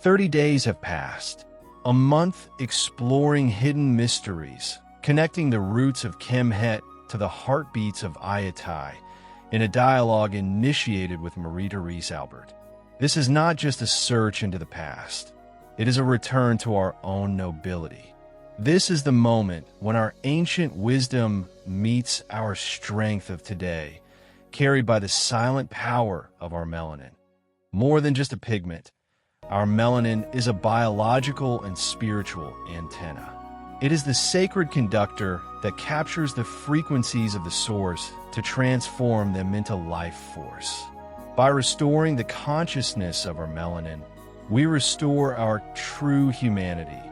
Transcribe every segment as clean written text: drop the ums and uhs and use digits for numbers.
30 days have passed, a month exploring hidden mysteries, connecting the roots of Kem-Het to the heartbeats of Ayiti, in a dialogue initiated with T.Albert. This is not just a search into the past. It is a return to our own nobility. This is the moment when our ancient wisdom meets our strength of today, carried by the silent power of our melanin. More than just a pigment, our melanin is a biological and spiritual antenna. It is the sacred conductor that captures the frequencies of the source to transform them into life force. By restoring the consciousness of our melanin, we restore our true humanity,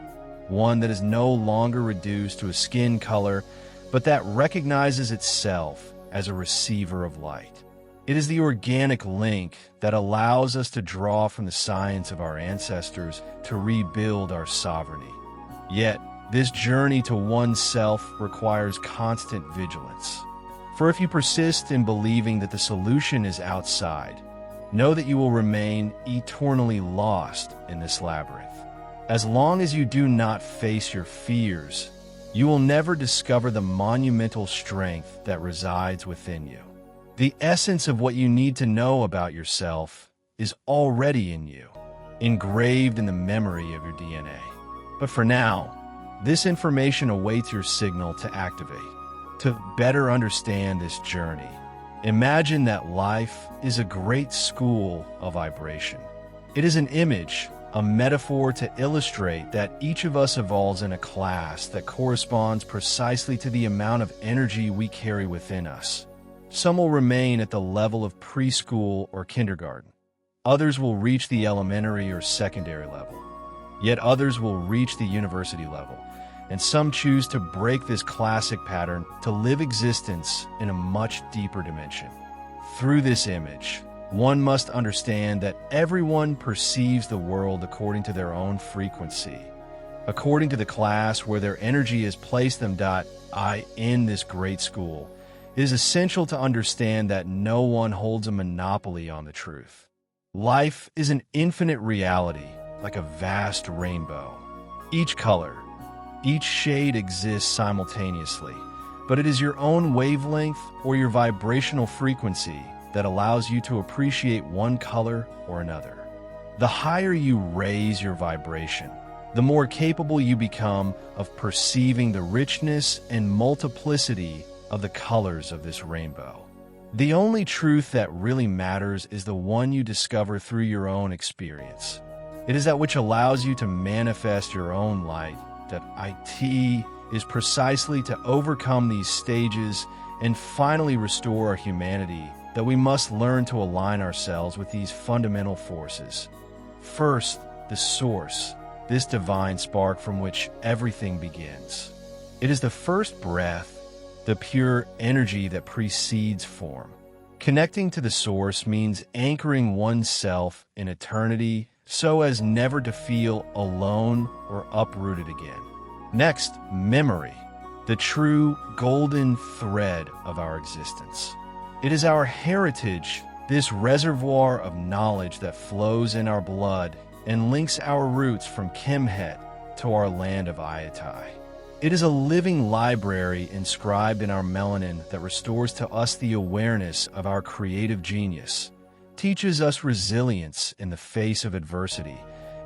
one that is no longer reduced to a skin color, but that recognizes itself as a receiver of light. It is the organic link that allows us to draw from the science of our ancestors to rebuild our sovereignty. Yet, this journey to oneself requires constant vigilance. For if you persist in believing that the solution is outside, know that you will remain eternally lost in this labyrinth. As long as you do not face your fears, you will never discover the monumental strength that resides within you. The essence of what you need to know about yourself is already in you, engraved in the memory of your DNA. But for now, this information awaits your signal to activate. To better understand this journey, imagine that life is a great school of vibration. It is an image, a metaphor to illustrate that each of us evolves in a class that corresponds precisely to the amount of energy we carry within us. Some will remain at the level of preschool or kindergarten. Others will reach the elementary or secondary level. Yet others will reach the university level. And some choose to break this classic pattern to live existence in a much deeper dimension. Through this image, one must understand that everyone perceives the world according to their own frequency, according to the class where their energy has placed them. In this great school, it is essential to understand that no one holds a monopoly on the truth. Life is an infinite reality, like a vast rainbow. Each color, each shade exists simultaneously, but it is your own wavelength or your vibrational frequency that allows you to appreciate one color or another. The higher you raise your vibration, the more capable you become of perceiving the richness and multiplicity of the colors of this rainbow. The only truth that really matters is the one you discover through your own experience. It is that which allows you to manifest your own light. That IT is precisely to overcome these stages and finally restore our humanity, that we must learn to align ourselves with these fundamental forces. First, the source, this divine spark from which everything begins. It is the first breath, the pure energy that precedes form. Connecting to the source means anchoring oneself in eternity so as never to feel alone or uprooted again. Next, memory, the true golden thread of our existence. It is our heritage, this reservoir of knowledge that flows in our blood and links our roots from Kem-Het to our land of Ayiti. It is a living library inscribed in our melanin that restores to us the awareness of our creative genius, teaches us resilience in the face of adversity,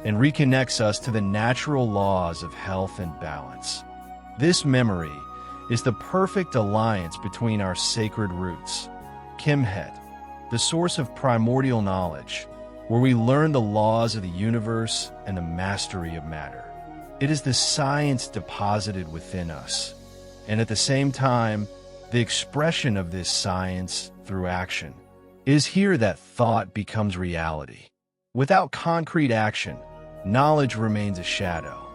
and reconnects us to the natural laws of health and balance. This memory is the perfect alliance between our sacred roots, Kem-Het, the source of primordial knowledge, where we learn the laws of the universe and the mastery of matter. It is the science deposited within us, and at the same time, the expression of this science through action. It is here that thought becomes reality. Without concrete action, knowledge remains a shadow.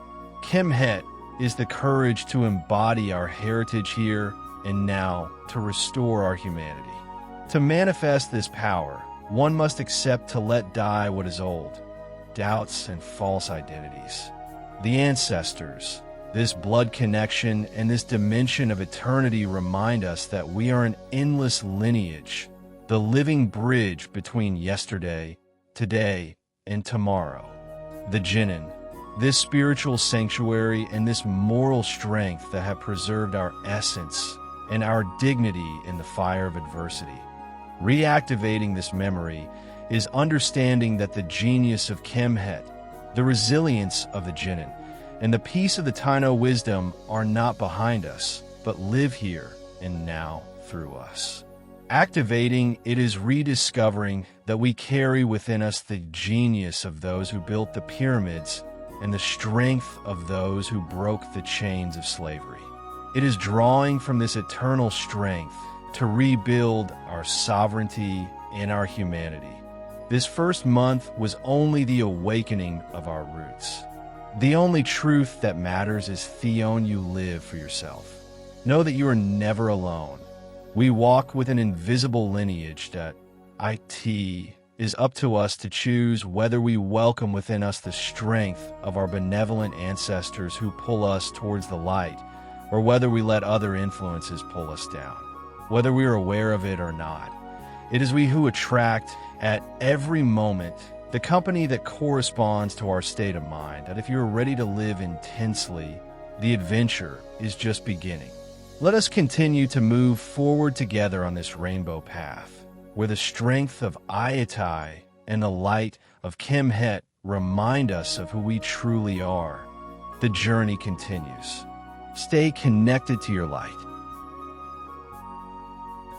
Kem-Het is the courage to embody our heritage here and now, to restore our humanity. To manifest this power, one must accept to let die what is old, doubts and false identities. The ancestors, this blood connection and this dimension of eternity remind us that we are an endless lineage, the living bridge between yesterday, today, and tomorrow. The Jinnin, this spiritual sanctuary and this moral strength that have preserved our essence and our dignity in the fire of adversity. Reactivating this memory is understanding that the genius of Kem-Het, the resilience of the Jinnin, and the peace of the Taino wisdom are not behind us, but live here and now through us. Activating it is rediscovering that we carry within us the genius of those who built the pyramids and the strength of those who broke the chains of slavery. It is drawing from this eternal strength to rebuild our sovereignty and our humanity. This first month was only the awakening of our roots. The only truth that matters is Theon, you live for yourself. Know that you are never alone. We walk with an invisible lineage that Ayiti is up to us to choose whether we welcome within us the strength of our benevolent ancestors who pull us towards the light, or whether we let other influences pull us down. Whether we are aware of it or not, it is we who attract at every moment the company that corresponds to our state of mind, that if you are ready to live intensely, the adventure is just beginning. Let us continue to move forward together on this rainbow path, where the strength of Ayiti and the light of Kem-Het remind us of who we truly are. The journey continues. Stay connected to your light.